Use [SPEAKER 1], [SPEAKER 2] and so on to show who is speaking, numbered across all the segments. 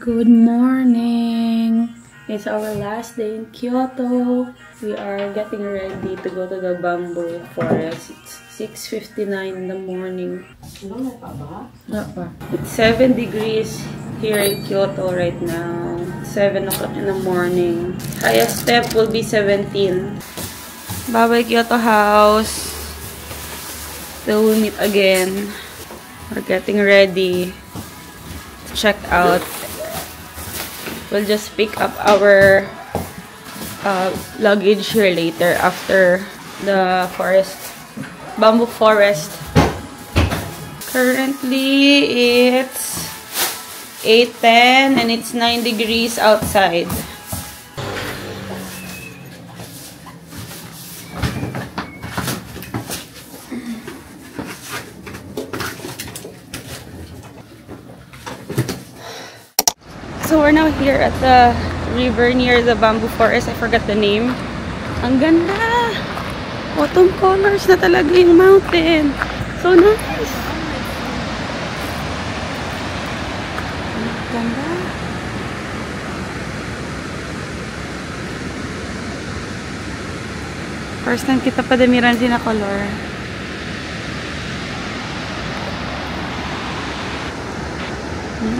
[SPEAKER 1] Good morning! It's our last day in Kyoto. We are getting ready to go to the bamboo forest. It's 6:59 in the morning. It's 7 degrees here in Kyoto right now. 7 o'clock in the morning. Highest step will be 17. Bye-bye Kyoto house. Till we meet again. We're getting ready to check out. We'll just pick up our luggage here later after the bamboo forest. Currently, it's 8:10 and it's 9 degrees outside. So we're now here at the river near the bamboo forest. I forgot the name. Ang ganda! Autumn colors na talaga yung mountain. So nice! Ang ganda! First time kita padamiran din na color.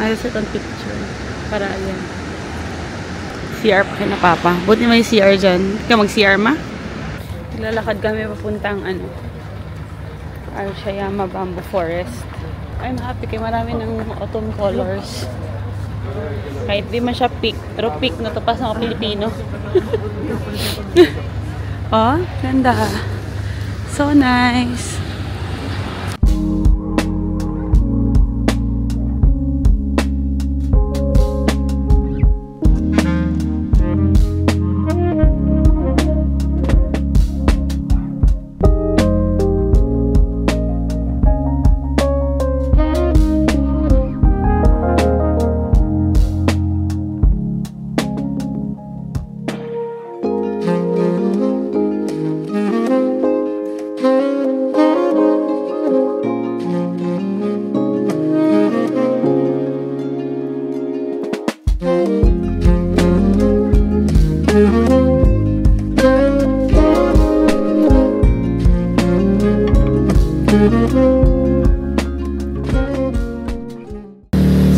[SPEAKER 1] Ayos itong picture. Para yan. CR pa kina Papa. Buti may CR dyan. Kaya mag-CR ma? Naglalakad kami papuntang Arashiyama Bamboo Forest. I'm happy kaya marami ng autumn colors. Kahit di man siya peak. Pero peak na to pa sa mga Pilipino. Oh, ganda. So nice.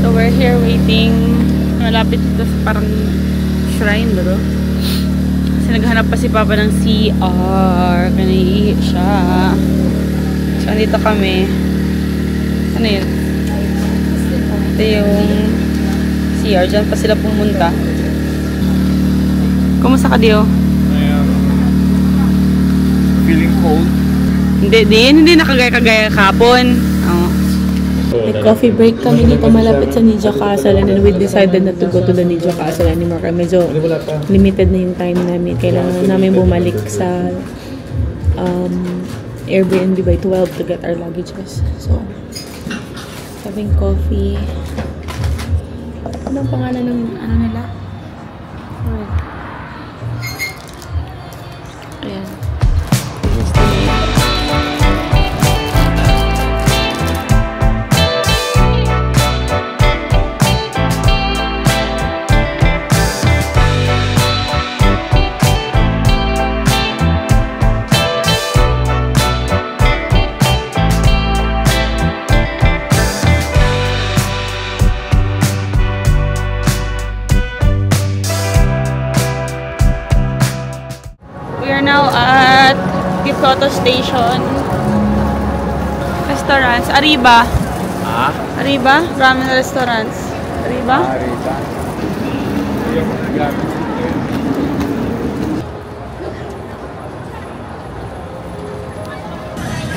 [SPEAKER 1] So we're here waiting. Malapit dito sa parang shrine bro. Kasi naghanap pa si Papa ng CR. Kanaiihi siya. So andito kami. Ano yun? Ito yung CR. Diyan pa sila pumunta. Kumusta ka Dio?
[SPEAKER 2] Feeling cold?
[SPEAKER 1] Hindi nakagaya-kagaya kapon. Oh. May coffee break kami dito malapit sa Ninja Castle and then we decided not to go to the Ninja Castle anymore. Medyo limited na yung time namin. Kailangan namin bumalik sa Airbnb by 12 to get our luggages. So, having coffee. Anong pangalan ng nila? Ayan. Now at Kyoto Station. Restaurants. Arriba. Arriba? Ramen restaurants. Arriba?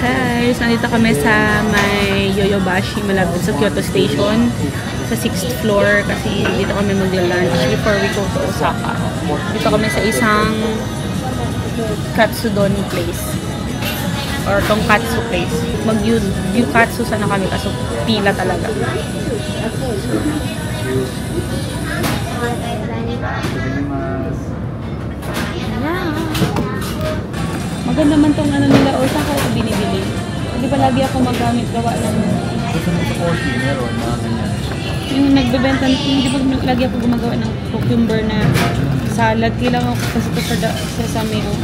[SPEAKER 1] Guys, nandito kami sa may Yoyobashi malapit sa Kyoto Station. Sa 6th floor kasi dito kami mag-lunch before we go to Osaka. Dito kami sa isang katsudon place or tonkatsu place. Mag-yukatsu sana kami kaso pila talaga. Yeah. Maganda man tong ano nila o saan ko binibili. Hindi pa lagi ako magamit gawa ng
[SPEAKER 2] Gusto mo sa coffee, meron mga ganyan.
[SPEAKER 1] yung magbebenta, hindi pa lagi ako gumagawa ng cucumber na salad. Kailangan ko kasi ito sa sesame oil.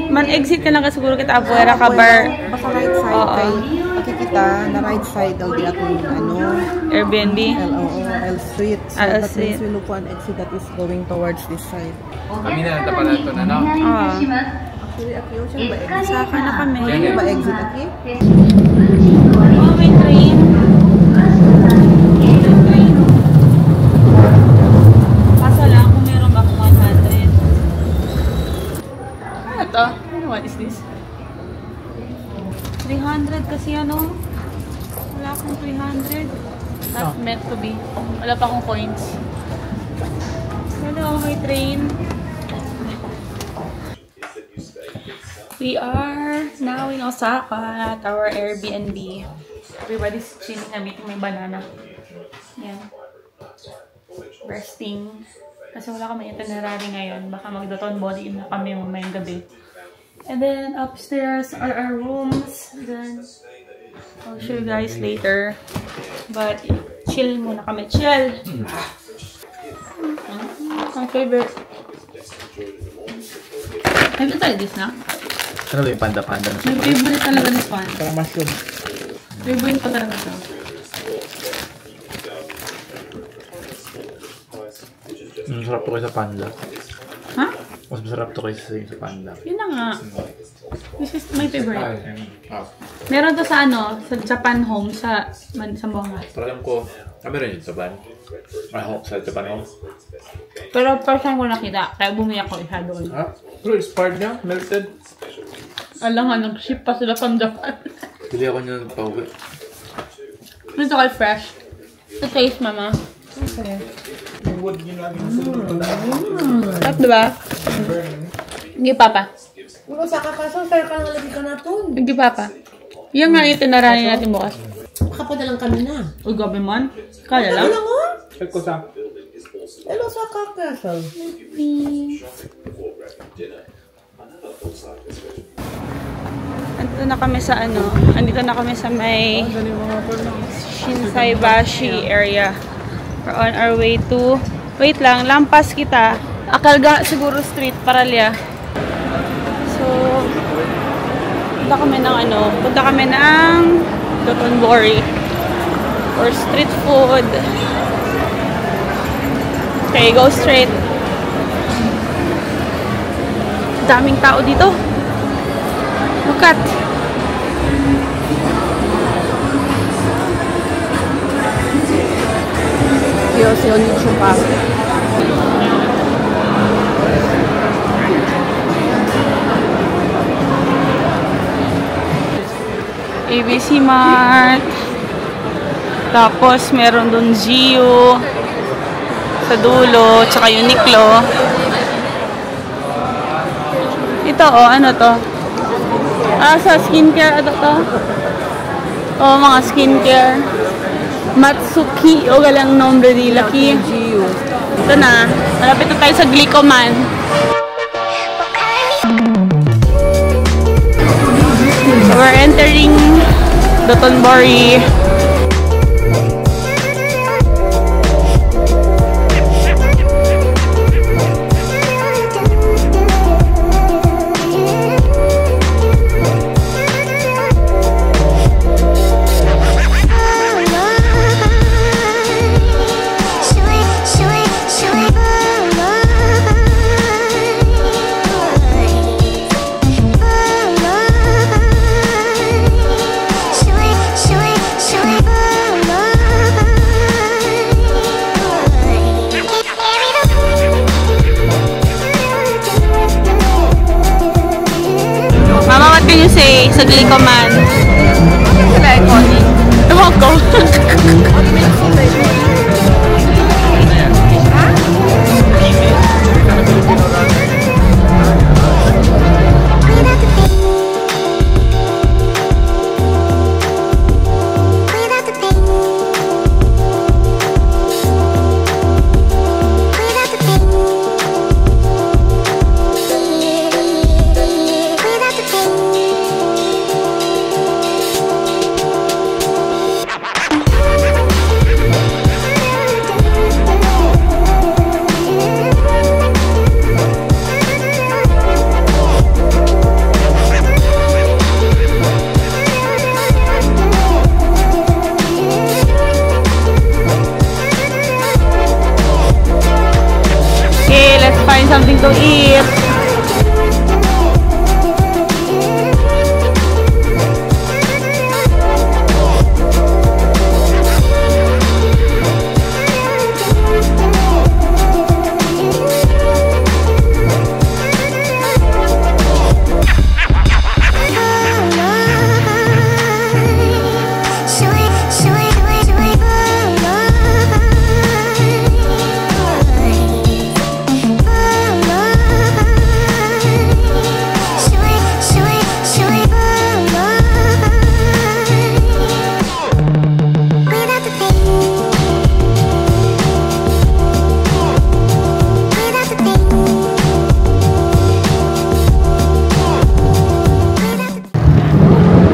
[SPEAKER 1] Man-exit ka lang ka siguro kita afuera ka bar.
[SPEAKER 2] Basta right side kay makikita na right side daw di akong
[SPEAKER 1] Airbnb?
[SPEAKER 2] L Street. So that means we look for an exit that is going towards this side.
[SPEAKER 3] Kami na pala ito na, no?
[SPEAKER 2] Actually, Akio, siya ba exit?
[SPEAKER 1] Saka na kami.
[SPEAKER 2] Siya ba exit, Aki?
[SPEAKER 1] Oh, may train. Kaso lang kung meron ba akong 100. Ano to? What is this? 300 kasi ano? Wala akong 300. Not meant to be. Wala pa akong coins. Wala ako may train. We are now in Osaka at our Airbnb. Everybody's chilling na meeting may banana. Yan. Resting. Kasi wala kami itinerary ngayon. Baka mag-doton body na kami mamayang gabi. And then upstairs are our rooms. Then I'll show you guys later. But chill muna kami. Chill! My favorite. Have you tried this na?
[SPEAKER 3] Ano ba yung panda-panda?
[SPEAKER 1] My favorite talaga this one.
[SPEAKER 2] Parang mushroom.
[SPEAKER 1] Favorite pa talaga ito.
[SPEAKER 3] Masarap to kayo sa panda.
[SPEAKER 1] Ha?
[SPEAKER 3] Mas masarap to kayo sa panda.
[SPEAKER 1] Yun na nga. This is my favorite. Meron to sa ano, sa Japan Home, sa Buanga.
[SPEAKER 3] Parang ko, kami rin yun sa Japan. Sa Japan Home.
[SPEAKER 1] Pero first time ko nakita, kaya bumili ako isa doon.
[SPEAKER 3] Ha? Pero expired niya, melted.
[SPEAKER 1] Alam nga, nag-ship pa sila from Japan.
[SPEAKER 3] Bili ako niya ng pauwi.
[SPEAKER 1] Ito kay fresh. The taste, mama.
[SPEAKER 2] Okay.
[SPEAKER 1] Sarap, diba? Hindi, papa.
[SPEAKER 2] Ulo sa kakaso, sir ka nang lagi ka na ito.
[SPEAKER 1] Hindi, papa. Yung nga yung tinarani natin bukas.
[SPEAKER 2] Makapadalang kami na.
[SPEAKER 1] Uy, gabi man. Kaya lang?
[SPEAKER 2] Ano nga?
[SPEAKER 3] Check ko sa...
[SPEAKER 2] Hello sa kakaso.
[SPEAKER 1] Andito na kami sa ano, andito na kami sa may Shinsaibashi area. We're on our way to, wait lang, lampas kita. Akalga siguro street, Paralya. So, punta kami ng Dotonbori for street food. Okay, go straight. Daming tao dito. Look at. Yosonichuka. ABC Mart. Tapos meron dun Gio sa dulo, tsaka Uniqlo. Ito ano to? Sa skincare ito to. Mga skincare. Matsuki o galang nombre nila ki. Ito na. Malapit na tayo sa Glicoman. So we're entering Dotonbori. can you say sa Glicoman?
[SPEAKER 2] Sila iconic.
[SPEAKER 1] Ewan ko. Something to eat.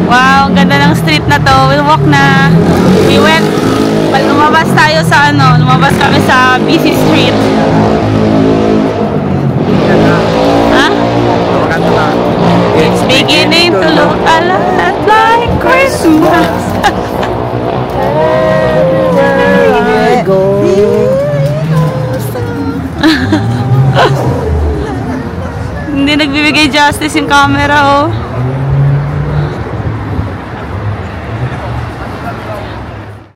[SPEAKER 1] Wow, ang ganda ng street na to. We walk na. We went, lumabas tayo sa lumabas kami sa busy street. Ha? It's beginning to look a lot like Christmas.
[SPEAKER 2] Everywhere I go.
[SPEAKER 1] Hindi nagbibigay justice yung camera, oh.